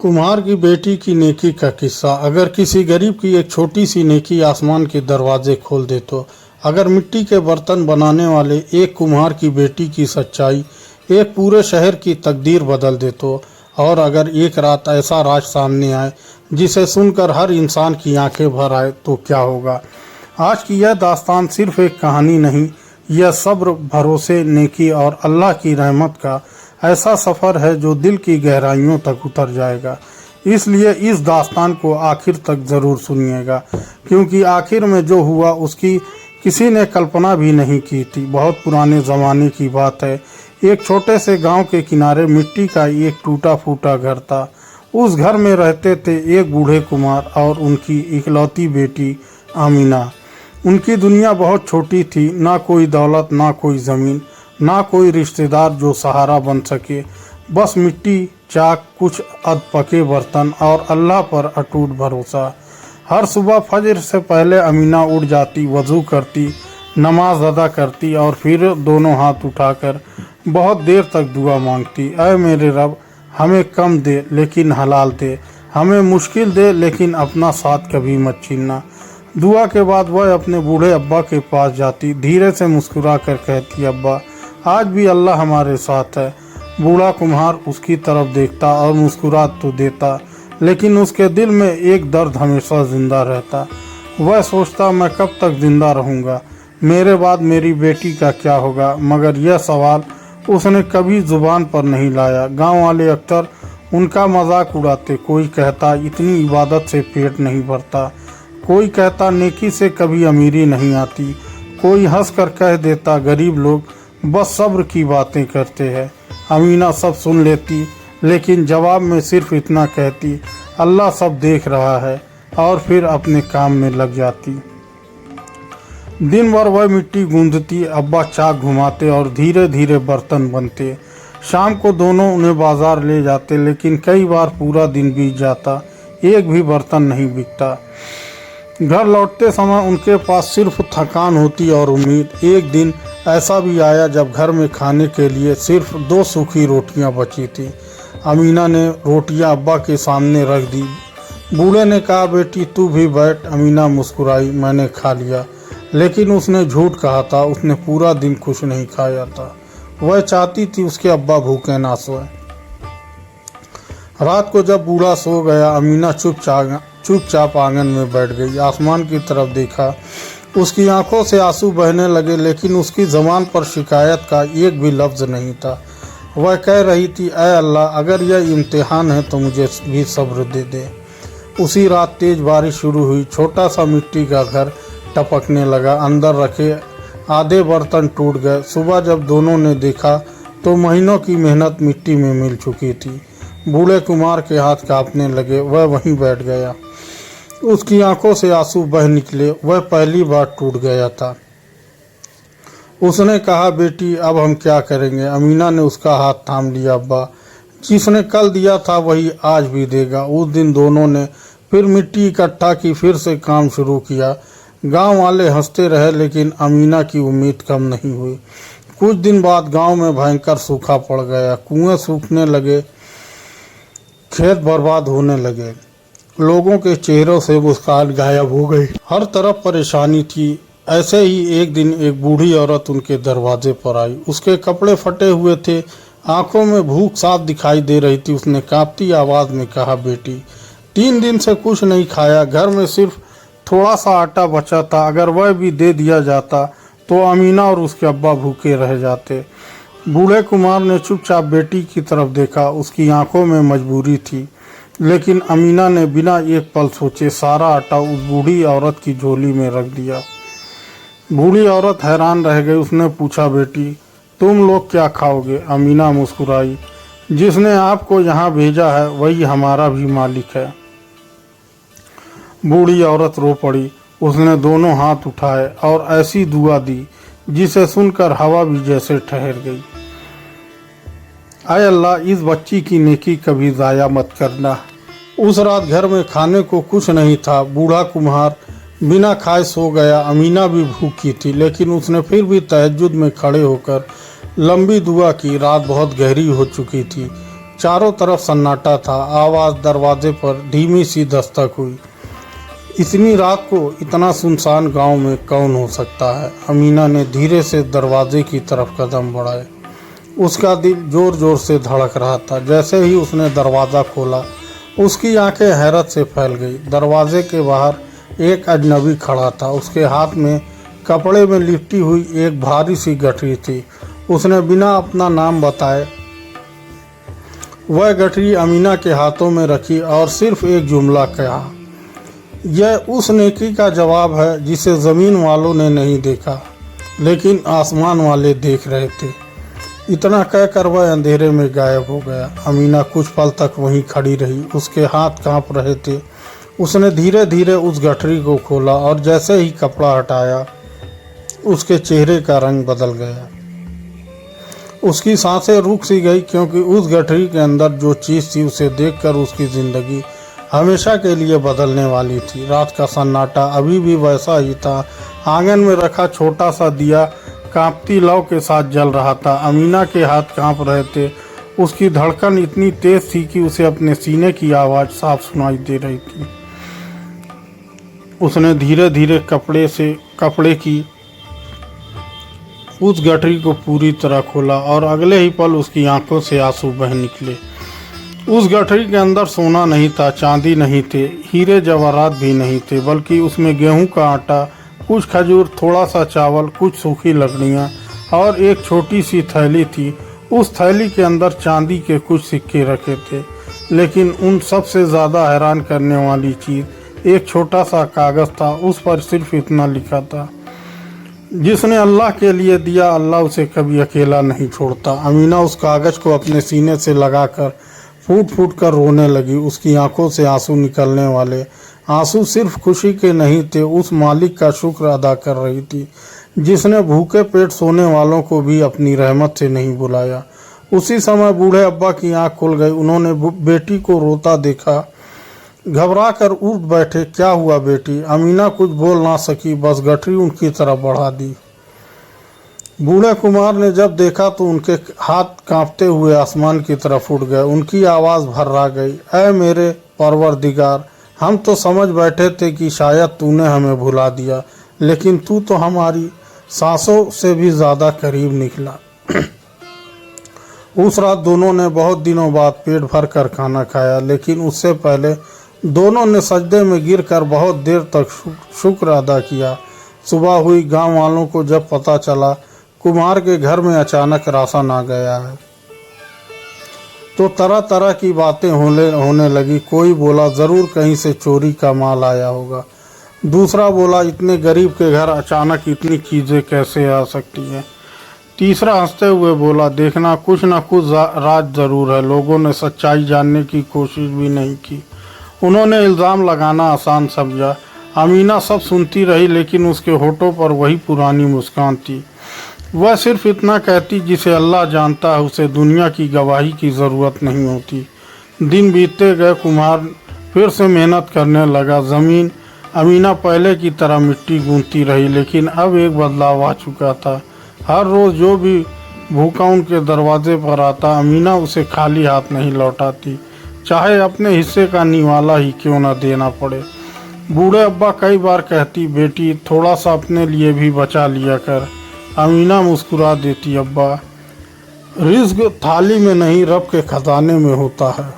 कुम्हार की बेटी की नेकी का किस्सा। अगर किसी गरीब की एक छोटी सी नेकी आसमान के दरवाजे खोल दे तो अगर मिट्टी के बर्तन बनाने वाले एक कुम्हार की बेटी की सच्चाई एक पूरे शहर की तकदीर बदल दे तो और अगर एक रात ऐसा राज सामने आए जिसे सुनकर हर इंसान की आंखें भर आए तो क्या होगा। आज की यह दास्तान सिर्फ एक कहानी नहीं, यह सब्र, भरोसे, नेकी और अल्लाह की रहमत का ऐसा सफ़र है जो दिल की गहराइयों तक उतर जाएगा। इसलिए इस दास्तान को आखिर तक ज़रूर सुनिएगा, क्योंकि आखिर में जो हुआ उसकी किसी ने कल्पना भी नहीं की थी। बहुत पुराने ज़माने की बात है। एक छोटे से गांव के किनारे मिट्टी का एक टूटा फूटा घर था। उस घर में रहते थे एक बूढ़े कुमार और उनकी इकलौती बेटी आमीना। उनकी दुनिया बहुत छोटी थी, ना कोई दौलत, ना कोई ज़मीन, ना कोई रिश्तेदार जो सहारा बन सके। बस मिट्टी, चाक, कुछ अधपके बर्तन और अल्लाह पर अटूट भरोसा। हर सुबह फजर से पहले अमीना उठ जाती, वज़ू करती, नमाज अदा करती और फिर दोनों हाथ उठाकर बहुत देर तक दुआ मांगती। ऐ मेरे रब, हमें कम दे लेकिन हलाल दे, हमें मुश्किल दे लेकिन अपना साथ कभी मत छीनना। दुआ के बाद वह अपने बूढ़े अब्बा के पास जाती, धीरे से मुस्कुरा कर कहती, अब्बा आज भी अल्लाह हमारे साथ है। बूढ़ा कुम्हार उसकी तरफ देखता और मुस्कुरा तो देता, लेकिन उसके दिल में एक दर्द हमेशा जिंदा रहता। वह सोचता, मैं कब तक जिंदा रहूँगा, मेरे बाद मेरी बेटी का क्या होगा। मगर यह सवाल उसने कभी जुबान पर नहीं लाया। गांव वाले अक्सर उनका मजाक उड़ाते। कोई कहता इतनी इबादत से पेट नहीं भरता, कोई कहता नेकी से कभी अमीरी नहीं आती, कोई हंस कर कह देता गरीब लोग बस सब्र की बातें करते हैं। अमीना सब सुन लेती, लेकिन जवाब में सिर्फ इतना कहती, अल्लाह सब देख रहा है, और फिर अपने काम में लग जाती। दिन भर वह मिट्टी गूंदती, अब्बा चाक घुमाते और धीरे धीरे बर्तन बनते। शाम को दोनों उन्हें बाजार ले जाते, लेकिन कई बार पूरा दिन बीत जाता, एक भी बर्तन नहीं बिकता। घर लौटते समय उनके पास सिर्फ थकान होती और उम्मीद। एक दिन ऐसा भी आया जब घर में खाने के लिए सिर्फ 2 सूखी रोटियां बची थी। अमीना ने रोटियां अब्बा के सामने रख दी। बूढ़े ने कहा, बेटी तू भी बैठ। अमीना मुस्कुराई, मैंने खा लिया। लेकिन उसने झूठ कहा था, उसने पूरा दिन कुछ नहीं खाया था। वह चाहती थी उसके अब्बा भूखे ना सोए। रात को जब बूढ़ा सो गया, अमीना चुपचाप आंगन में बैठ गई। आसमान की तरफ देखा, उसकी आंखों से आंसू बहने लगे, लेकिन उसकी ज़बान पर शिकायत का एक भी लफ्ज़ नहीं था। वह कह रही थी, ऐ अल्लाह, अगर यह इम्तिहान है तो मुझे भी सब्र दे दे। उसी रात तेज़ बारिश शुरू हुई। छोटा सा मिट्टी का घर टपकने लगा, अंदर रखे आधे बर्तन टूट गए। सुबह जब दोनों ने देखा तो महीनों की मेहनत मिट्टी में मिल चुकी थी। बूढ़े कुमार के हाथ कांपने लगे, वह वहीं बैठ गया। उसकी आंखों से आंसू बह निकले, वह पहली बार टूट गया था। उसने कहा, बेटी अब हम क्या करेंगे। अमीना ने उसका हाथ थाम लिया, अब्बा जिसने कल दिया था वही आज भी देगा। उस दिन दोनों ने फिर मिट्टी इकट्ठा की, फिर से काम शुरू किया। गांव वाले हंसते रहे, लेकिन अमीना की उम्मीद कम नहीं हुई। कुछ दिन बाद गांव में भयंकर सूखा पड़ गया। कुएं सूखने लगे, खेत बर्बाद होने लगे, लोगों के चेहरों से मुस्कान गायब हो गई। हर तरफ परेशानी थी। ऐसे ही एक दिन एक बूढ़ी औरत उनके दरवाजे पर आई। उसके कपड़े फटे हुए थे, आंखों में भूख साफ दिखाई दे रही थी। उसने कांपती आवाज़ में कहा, बेटी 3 दिन से कुछ नहीं खाया, घर में सिर्फ थोड़ा सा आटा बचा था, अगर वह भी दे दिया जाता तो अमीना और उसके अब्बा भूखे रह जाते। बूढ़े कुमार ने चुपचाप बेटी की तरफ देखा। उसकी आंखों में मजबूरी थी, लेकिन अमीना ने बिना एक पल सोचे सारा आटा उस बूढ़ी औरत की झोली में रख दिया। बूढ़ी औरत हैरान रह गई। उसने पूछा, बेटी तुम लोग क्या खाओगे। अमीना मुस्कुराई, जिसने आपको यहाँ भेजा है वही हमारा भी मालिक है। बूढ़ी औरत रो पड़ी। उसने दोनों हाथ उठाए और ऐसी दुआ दी जिसे सुनकर हवा भी जैसे ठहर गई। आय अल्लाह, इस बच्ची की नेकी कभी ज़ाया मत करना। उस रात घर में खाने को कुछ नहीं था। बूढ़ा कुम्हार बिना खाए सो गया। अमीना भी भूखी थी, लेकिन उसने फिर भी तहज्जुद में खड़े होकर लंबी दुआ की। रात बहुत गहरी हो चुकी थी। चारों तरफ सन्नाटा था। आवाज़ दरवाजे पर धीमी सी दस्तक हुई। इतनी रात को इतना सुनसान गांव में कौन हो सकता है? अमीना ने धीरे से दरवाजे की तरफ कदम बढ़ाए। उसका दिल जोर जोर से धड़क रहा था। जैसे ही उसने दरवाज़ा खोला, उसकी आंखें हैरत से फैल गई। दरवाजे के बाहर एक अजनबी खड़ा था। उसके हाथ में कपड़े में लिपटी हुई एक भारी सी गठरी थी। उसने बिना अपना नाम बताए वह गठरी अमीना के हाथों में रखी और सिर्फ एक जुमला कहा, यह उस नेकी का जवाब है जिसे ज़मीन वालों ने नहीं देखा, लेकिन आसमान वाले देख रहे थे। इतना कहकर वह अंधेरे में गायब हो गया। अमीना कुछ पल तक वहीं खड़ी रही। उसके हाथ कांप रहे थे। उसने धीरे धीरे उस गठरी को खोला और जैसे ही कपड़ा हटाया, उसके चेहरे का रंग बदल गया। उसकी सांसें रुक सी गई, क्योंकि उस गठरी के अंदर जो चीज़ थी उसे देखकर उसकी ज़िंदगी हमेशा के लिए बदलने वाली थी। रात का सन्नाटा अभी भी वैसा ही था। आंगन में रखा छोटा सा दिया कांपती लौ के साथ जल रहा था। अमीना के हाथ कांप रहे थे। उसकी धड़कन इतनी तेज थी कि उसे अपने सीने की आवाज़ साफ सुनाई दे रही थी। उसने धीरे धीरे कपड़े की उस गठरी को पूरी तरह खोला और अगले ही पल उसकी आंखों से आंसू बह निकले। उस गठरी के अंदर सोना नहीं था, चांदी नहीं थे, हीरे जवाहरात भी नहीं थे, बल्कि उसमें गेहूं का आटा, कुछ खजूर, थोड़ा सा चावल, कुछ सूखी लकड़ियाँ और एक छोटी सी थैली थी। उस थैली के अंदर चांदी के कुछ सिक्के रखे थे, लेकिन उन सब से ज़्यादा हैरान करने वाली चीज़ एक छोटा सा कागज़ था। उस पर सिर्फ इतना लिखा था, जिसने अल्लाह के लिए दिया, अल्लाह उसे कभी अकेला नहीं छोड़ता। अमीना उस कागज़ को अपने सीने से लगाकर फूट फूट कर रोने लगी। उसकी आंखों से आंसू निकलने वाले आंसू सिर्फ खुशी के नहीं थे, उस मालिक का शुक्र अदा कर रही थी जिसने भूखे पेट सोने वालों को भी अपनी रहमत से नहीं बुलाया। उसी समय बूढ़े अब्बा की आंख खुल गई। उन्होंने बेटी को रोता देखा, घबरा कर उठ बैठे। क्या हुआ बेटी? अमीना कुछ बोल ना सकी, बस गठरी उनकी तरफ बढ़ा दी। बूढ़े कुमार ने जब देखा तो उनके हाथ कांपते हुए आसमान की तरफ उठ गए। उनकी आवाज़ भर्रा गई, ऐ मेरे परवरदिगार, हम तो समझ बैठे थे कि शायद तूने हमें भुला दिया, लेकिन तू तो हमारी सांसों से भी ज़्यादा करीब निकला। उस रात दोनों ने बहुत दिनों बाद पेट भर कर खाना खाया, लेकिन उससे पहले दोनों ने सजदे में गिरकर बहुत देर तक शुक्र अदा किया। सुबह हुई। गांव वालों को जब पता चला कुमार के घर में अचानक राशन आ गया है, तो तरह तरह की बातें होने लगी। कोई बोला ज़रूर कहीं से चोरी का माल आया होगा। दूसरा बोला इतने गरीब के घर अचानक इतनी चीज़ें कैसे आ सकती हैं। तीसरा हंसते हुए बोला, देखना कुछ न कुछ राज ज़रूर है। लोगों ने सच्चाई जानने की कोशिश भी नहीं की। उन्होंने इल्ज़ाम लगाना आसान समझा। अमीना सब सुनती रही, लेकिन उसके होठों पर वही पुरानी मुस्कान थी। वह सिर्फ इतना कहती, जिसे अल्लाह जानता है उसे दुनिया की गवाही की ज़रूरत नहीं होती। दिन बीतते गए। कुम्हार फिर से मेहनत करने लगा। ज़मीन अमीना पहले की तरह मिट्टी गूंथती रही, लेकिन अब एक बदलाव आ चुका था। हर रोज़ जो भी भूखा उनके दरवाजे पर आता, अमीना उसे खाली हाथ नहीं लौटाती, चाहे अपने हिस्से का निवाला ही क्यों न देना पड़े। बूढ़े अब्बा कई बार कहती, बेटी थोड़ा सा अपने लिए भी बचा लिया कर। अमीना मुस्कुरा देती, अब्बा रिज़्क थाली में नहीं रब के खजाने में होता है।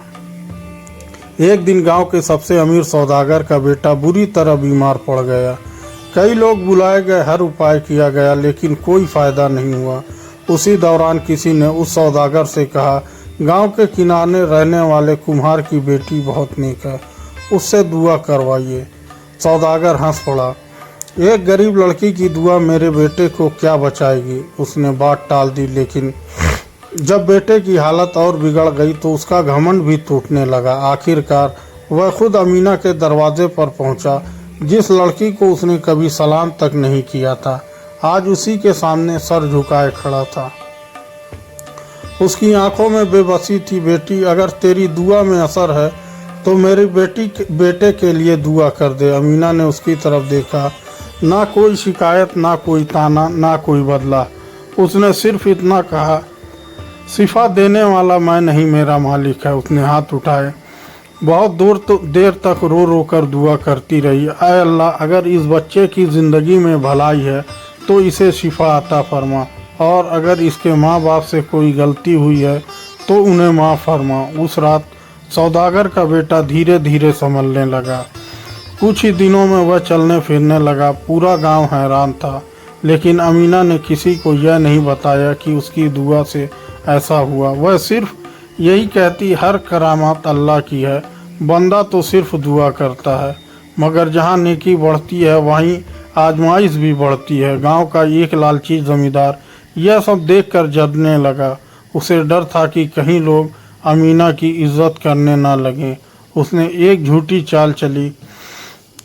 एक दिन गांव के सबसे अमीर सौदागर का बेटा बुरी तरह बीमार पड़ गया। कई लोग बुलाए गए, हर उपाय किया गया, लेकिन कोई फ़ायदा नहीं हुआ। उसी दौरान किसी ने उस सौदागर से कहा, गांव के किनारे रहने वाले कुम्हार की बेटी बहुत नेक है, उससे दुआ करवाइए। सौदागर हंस पड़ा, एक गरीब लड़की की दुआ मेरे बेटे को क्या बचाएगी। उसने बात टाल दी, लेकिन जब बेटे की हालत और बिगड़ गई तो उसका घमंड भी टूटने लगा। आखिरकार वह खुद अमीना के दरवाजे पर पहुंचा, जिस लड़की को उसने कभी सलाम तक नहीं किया था, आज उसी के सामने सर झुकाए खड़ा था। उसकी आंखों में बेबसी थी। बेटी, अगर तेरी दुआ में असर है तो मेरी बेटे के लिए दुआ कर दे। अमीना ने उसकी तरफ देखा। ना कोई शिकायत, ना कोई ताना, ना कोई बदला। उसने सिर्फ इतना कहा, शिफा देने वाला मैं नहीं, मेरा मालिक है। उसने हाथ उठाए, बहुत देर तक रो रो कर दुआ करती रही। ऐ अल्लाह, अगर इस बच्चे की ज़िंदगी में भलाई है तो इसे शिफा अता फरमा, और अगर इसके माँ बाप से कोई गलती हुई है तो उन्हें माफ़ फरमा। उस रात सौदागर का बेटा धीरे धीरे संभलने लगा। कुछ ही दिनों में वह चलने फिरने लगा। पूरा गांव हैरान था, लेकिन अमीना ने किसी को यह नहीं बताया कि उसकी दुआ से ऐसा हुआ। वह सिर्फ यही कहती, हर करामात अल्लाह की है, बंदा तो सिर्फ दुआ करता है। मगर जहाँ नेकी बढ़ती है वहीं आजमाइश भी बढ़ती है। गांव का एक लालची जमींदार यह सब देखकर जलने लगा। उसे डर था कि कहीं लोग अमीना की इज्जत करने ना लगें। उसने एक झूठी चाल चली।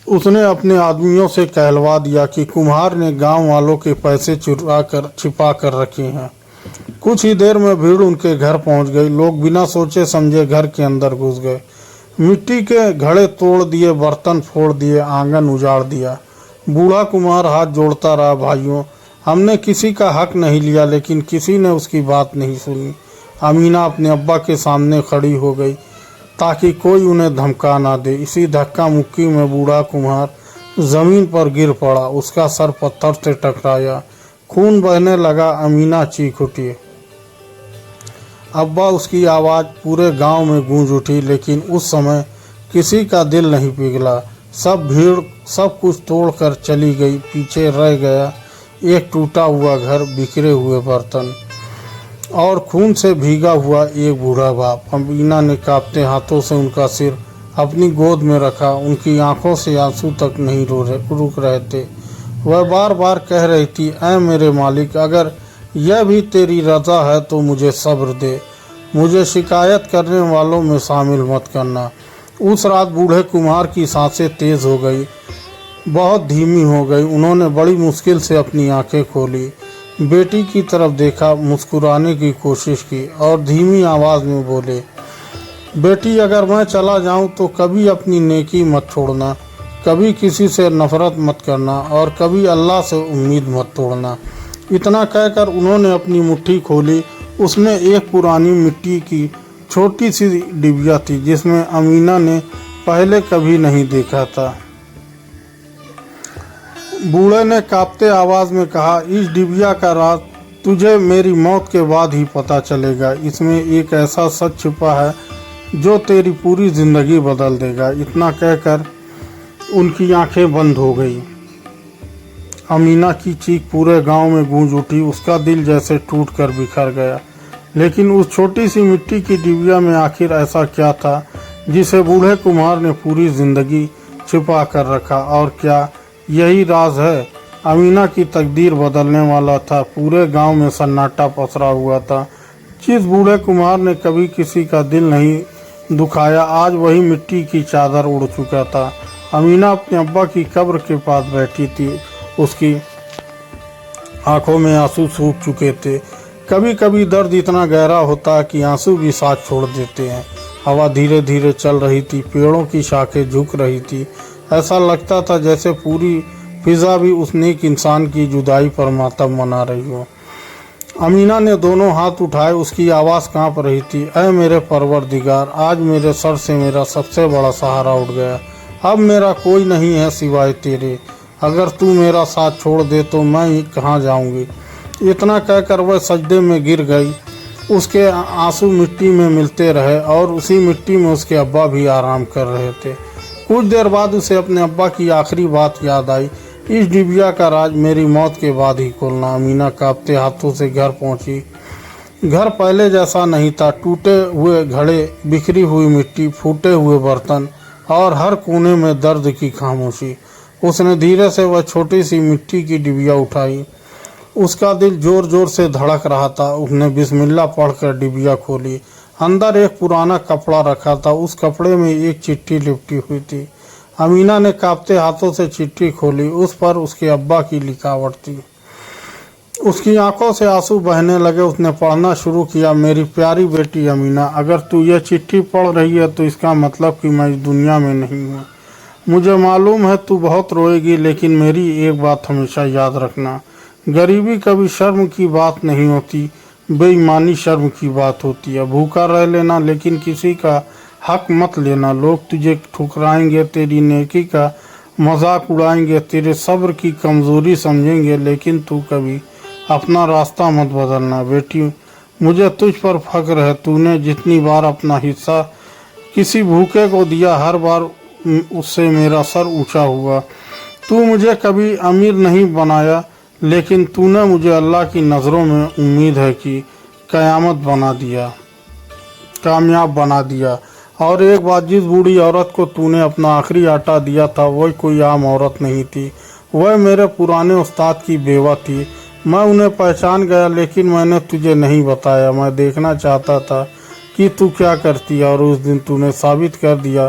उसने अपने आदमियों से कहलवा दिया कि कुम्हार ने गांव वालों के पैसे छिपा कर रखे हैं। कुछ ही देर में भीड़ उनके घर पहुंच गई। लोग बिना सोचे समझे घर के अंदर घुस गए। मिट्टी के घड़े तोड़ दिए, बर्तन फोड़ दिए, आंगन उजाड़ दिया। बूढ़ा कुम्हार हाथ जोड़ता रहा, भाइयों, हमने किसी का हक नहीं लिया, लेकिन किसी ने उसकी बात नहीं सुनी। अमीना अपने अब्बा के सामने खड़ी हो गई ताकि कोई उन्हें धमका ना दे। इसी धक्का मुक्की में बूढ़ा कुम्हार जमीन पर गिर पड़ा। उसका सर पत्थर से टकराया, खून बहने लगा। अमीना चीख उठी। अब्बा, उसकी आवाज़ पूरे गांव में गूंज उठी, लेकिन उस समय किसी का दिल नहीं पिघला। सब भीड़ सब कुछ तोड़कर चली गई। पीछे रह गया एक टूटा हुआ घर, बिखरे हुए बर्तन और खून से भीगा हुआ एक बूढ़ा बाप। अमीना ने कांपते हाथों से उनका सिर अपनी गोद में रखा। उनकी आंखों से आंसू तक नहीं रुक रहे थे। वह बार बार कह रही थी, ऐ मेरे मालिक, अगर यह भी तेरी रज़ा है तो मुझे सब्र दे, मुझे शिकायत करने वालों में शामिल मत करना। उस रात बूढ़े कुम्हार की सांसें तेज हो गई, बहुत धीमी हो गई। उन्होंने बड़ी मुश्किल से अपनी आंखें खोली, बेटी की तरफ देखा, मुस्कुराने की कोशिश की और धीमी आवाज़ में बोले, बेटी, अगर मैं चला जाऊं तो कभी अपनी नेकी मत छोड़ना, कभी किसी से नफरत मत करना और कभी अल्लाह से उम्मीद मत तोड़ना। इतना कहकर उन्होंने अपनी मुट्ठी खोली। उसमें एक पुरानी मिट्टी की छोटी सी डिबिया थी, जिसमें अमीना ने पहले कभी नहीं देखा था। बूढ़े ने कांपते आवाज़ में कहा, इस डिबिया का राज तुझे मेरी मौत के बाद ही पता चलेगा। इसमें एक ऐसा सच छिपा है जो तेरी पूरी ज़िंदगी बदल देगा। इतना कहकर उनकी आंखें बंद हो गई। अमीना की चीख पूरे गांव में गूंज उठी। उसका दिल जैसे टूट कर बिखर गया। लेकिन उस छोटी सी मिट्टी की डिबिया में आखिर ऐसा क्या था जिसे बूढ़े कुम्हार ने पूरी ज़िंदगी छिपा कर रखा? और क्या यही राज है? अमीना की तकदीर बदलने वाला था। पूरे गांव में सन्नाटा पसरा हुआ था। जिस बूढ़े कुम्हार ने कभी किसी का दिल नहीं दुखाया, आज वही मिट्टी की चादर उड़ चुका था। अमीना अपने अब्बा की कब्र के पास बैठी थी। उसकी आंखों में आंसू सूख चुके थे। कभी कभी दर्द इतना गहरा होता है कि आंसू भी साथ छोड़ देते हैं। हवा धीरे धीरे चल रही थी, पेड़ों की शाखें झुक रही थी। ऐसा लगता था जैसे पूरी फिजा भी उस नेक इंसान की जुदाई पर मातम मना रही हो। अमीना ने दोनों हाथ उठाए, उसकी आवाज़ कांप रही थी। ऐ मेरे परवरदिगार, आज मेरे सर से मेरा सबसे बड़ा सहारा उठ गया। अब मेरा कोई नहीं है सिवाय तेरे। अगर तू मेरा साथ छोड़ दे तो मैं कहाँ जाऊँगी? इतना कहकर वह सजदे में गिर गई। उसके आंसू मिट्टी में मिलते रहे और उसी मिट्टी में उसके अब्बा भी आराम कर रहे थे। कुछ देर बाद उसे अपने अब्बा की आखिरी बात याद आई, इस डिबिया का राज मेरी मौत के बाद ही खोलना। अमीना कांपते हाथों से घर पहुंची। घर पहले जैसा नहीं था। टूटे हुए घड़े, बिखरी हुई मिट्टी, फूटे हुए बर्तन और हर कोने में दर्द की खामोशी। उसने धीरे से वह छोटी सी मिट्टी की डिबिया उठाई। उसका दिल जोर जोर से धड़क रहा था। उसने बिस्मिल्लाह पढ़कर डिबिया खोली। अंदर एक पुराना कपड़ा रखा था। उस कपड़े में एक चिट्ठी लिपटी हुई थी। अमीना ने कांपते हाथों से चिट्ठी खोली। उस पर उसके अब्बा की लिखावट थी। उसकी आंखों से आंसू बहने लगे। उसने पढ़ना शुरू किया, मेरी प्यारी बेटी अमीना, अगर तू यह चिट्ठी पढ़ रही है तो इसका मतलब कि मैं इस दुनिया में नहीं हूँ। मुझे मालूम है तू बहुत रोएगी, लेकिन मेरी एक बात हमेशा याद रखना, गरीबी कभी शर्म की बात नहीं होती। बेईमानी शर्म की बात होती है। भूखा रह लेना लेकिन किसी का हक मत लेना। लोग तुझे ठुकराएंगे, तेरी नेकी का मजाक उड़ाएंगे, तेरे सब्र की कमज़ोरी समझेंगे, लेकिन तू कभी अपना रास्ता मत बदलना। बेटी, मुझे तुझ पर फख्र है। तूने जितनी बार अपना हिस्सा किसी भूखे को दिया, हर बार उससे मेरा सर ऊंचा हुआ। तू मुझे कभी अमीर नहीं बनाया, लेकिन तूने मुझे अल्लाह की नज़रों में उम्मीद है कि कामयाब बना दिया। और एक बात, जिस बूढ़ी औरत को तूने अपना आखिरी आटा दिया था वह कोई आम औरत नहीं थी, वह मेरे पुराने उस्ताद की बेवा थी। मैं उन्हें पहचान गया, लेकिन मैंने तुझे नहीं बताया। मैं देखना चाहता था कि तू क्या करती है, और उस दिन तूने साबित कर दिया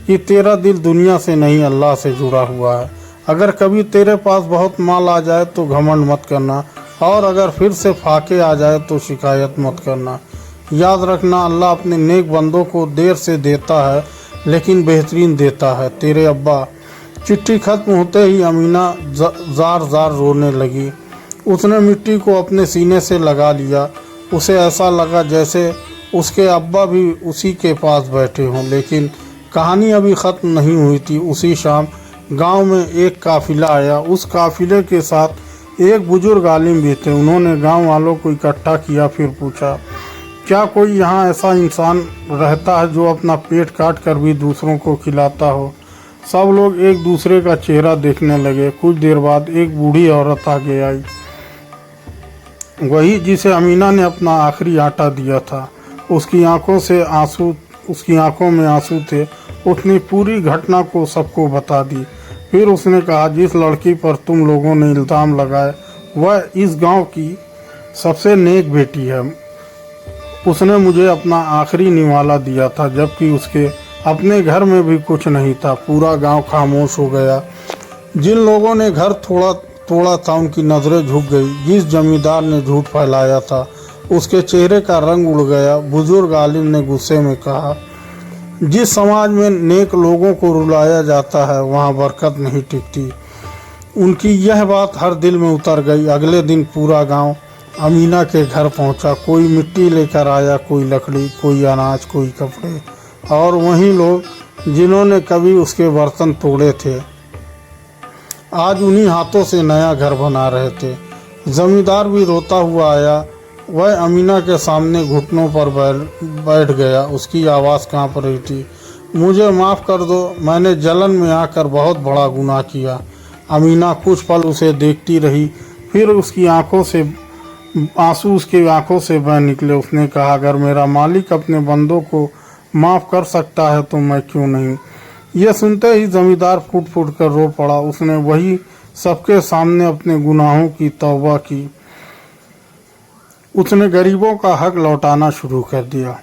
कि तेरा दिल दुनिया से नहीं अल्लाह से जुड़ा हुआ है। अगर कभी तेरे पास बहुत माल आ जाए तो घमंड मत करना, और अगर फिर से फाके आ जाए तो शिकायत मत करना। याद रखना, अल्लाह अपने नेक बंदों को देर से देता है लेकिन बेहतरीन देता है। तेरे अब्बा। चिट्ठी खत्म होते ही अमीना जार जार रोने लगी। उसने मिट्टी को अपने सीने से लगा लिया। उसे ऐसा लगा जैसे उसके अब्बा भी उसी के पास बैठे हों। लेकिन कहानी अभी ख़त्म नहीं हुई थी। उसी शाम गांव में एक काफिला आया। उस काफिले के साथ एक बुजुर्ग आलिम भी थे। उन्होंने गांव वालों को इकट्ठा किया, फिर पूछा, क्या कोई यहाँ ऐसा इंसान रहता है जो अपना पेट काट कर भी दूसरों को खिलाता हो? सब लोग एक दूसरे का चेहरा देखने लगे। कुछ देर बाद एक बूढ़ी औरत आगे आई, वही जिसे अमीना ने अपना आखिरी आटा दिया था। उसकी आंखों में आंसू थे। उसने पूरी घटना को सबको बता दी। फिर उसने कहा, जिस लड़की पर तुम लोगों ने इल्ज़ाम लगाए वह इस गांव की सबसे नेक बेटी है। उसने मुझे अपना आखिरी निवाला दिया था, जबकि उसके अपने घर में भी कुछ नहीं था। पूरा गांव खामोश हो गया। जिन लोगों ने घर तोड़ा था उनकी नज़रें झुक गई। जिस जमींदार ने झूठ फैलाया था उसके चेहरे का रंग उड़ गया। बुजुर्ग आलिम ने गुस्से में कहा, जिस समाज में नेक लोगों को रुलाया जाता है वहाँ बरकत नहीं टिकती। उनकी यह बात हर दिल में उतर गई। अगले दिन पूरा गांव अमीना के घर पहुंचा। कोई मिट्टी लेकर आया, कोई लकड़ी, कोई अनाज, कोई कपड़े, और वहीं लोग जिन्होंने कभी उसके बर्तन तोड़े थे आज उन्हीं हाथों से नया घर बना रहे थे। जमींदार भी रोता हुआ आया। वह अमीना के सामने घुटनों पर बैठ गया। उसकी आवाज़ कांप रही थी, मुझे माफ़ कर दो, मैंने जलन में आकर बहुत बड़ा गुनाह किया। अमीना कुछ पल उसे देखती रही, फिर उसकी आंखों से बह निकले। उसने कहा, अगर मेरा मालिक अपने बंदों को माफ़ कर सकता है तो मैं क्यों नहीं। यह सुनते ही जमींदार फूट फूट कर रो पड़ा। उसने वही सबके सामने अपने गुनाहों की तौबा की। उसने गरीबों का हक लौटाना शुरू कर दिया,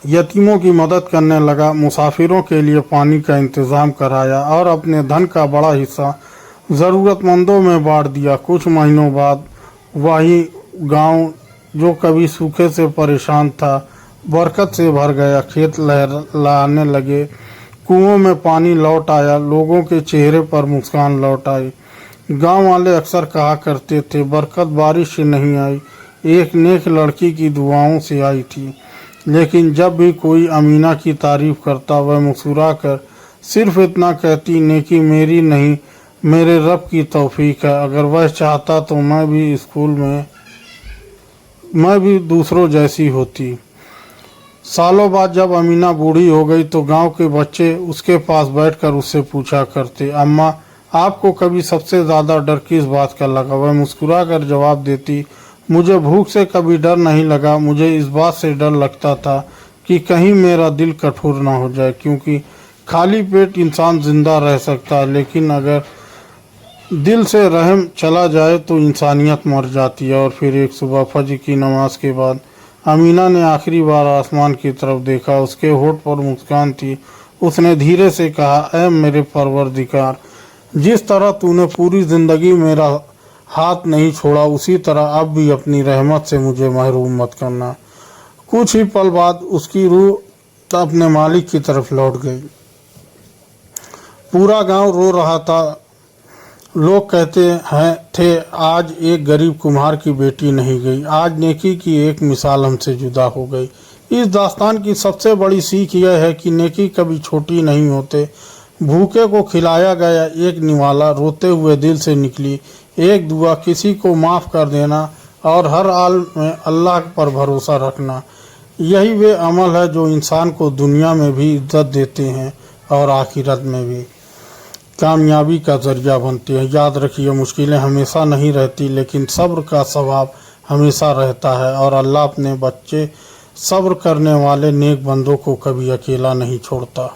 यतीमों की मदद करने लगा, मुसाफिरों के लिए पानी का इंतज़ाम कराया और अपने धन का बड़ा हिस्सा ज़रूरतमंदों में बांट दिया। कुछ महीनों बाद वही गांव जो कभी सूखे से परेशान था बरकत से भर गया। खेत लहराने लगे, कुओं में पानी लौट आया, लोगों के चेहरे पर मुस्कान लौट आई। गांव वाले अक्सर कहा करते थे, बरकत बारिश से नहीं आई, एक नेक लड़की की दुआओं से आई थी। लेकिन जब भी कोई अमीना की तारीफ करता वह मुस्कुरा कर सिर्फ इतना कहती, नेकी मेरी नहीं मेरे रब की तौफीक है। अगर वह चाहता तो मैं भी दूसरों जैसी होती। सालों बाद जब अमीना बूढ़ी हो गई तो गांव के बच्चे उसके पास बैठकर उससे पूछा करते, अम्मा आपको कभी सबसे ज़्यादा डर किस बात का लगा? वह मुस्कुरा कर जवाब देती, मुझे भूख से कभी डर नहीं लगा, मुझे इस बात से डर लगता था कि कहीं मेरा दिल कठोर ना हो जाए, क्योंकि खाली पेट इंसान जिंदा रह सकता है, लेकिन अगर दिल से रहम चला जाए तो इंसानियत मर जाती है। और फिर एक सुबह फजर की नमाज के बाद अमीना ने आखिरी बार आसमान की तरफ देखा। उसके होठ पर मुस्कान थी। उसने धीरे से कहा, ऐ मेरे परवरदिगार, जिस तरह तूने पूरी ज़िंदगी मेरा हाथ नहीं छोड़ा उसी तरह अब भी अपनी रहमत से मुझे महरूम मत करना। कुछ ही पल बाद उसकी रूह अपने मालिक की तरफ लौट गई। पूरा गांव रो रहा था। लोग कहते हैं थे आज एक गरीब कुम्हार की बेटी नहीं गई, आज नेकी की एक मिसाल हमसे जुदा हो गई। इस दास्तान की सबसे बड़ी सीख यह है कि नेकी कभी छोटी नहीं होते। भूखे को खिलाया गया एक निवाला रोते हुए दिल से निकली एक दुआ, किसी को माफ़ कर देना और हर हाल में अल्लाह पर भरोसा रखना, यही वे अमल है जो इंसान को दुनिया में भी इज्जत देते हैं और आखिरत में भी कामयाबी का जरिया बनते हैं। याद रखिए, मुश्किलें हमेशा नहीं रहती, लेकिन सब्र का सवाब हमेशा रहता है और अल्लाह अपने बच्चे सब्र करने वाले नेक बंदों को कभी अकेला नहीं छोड़ता।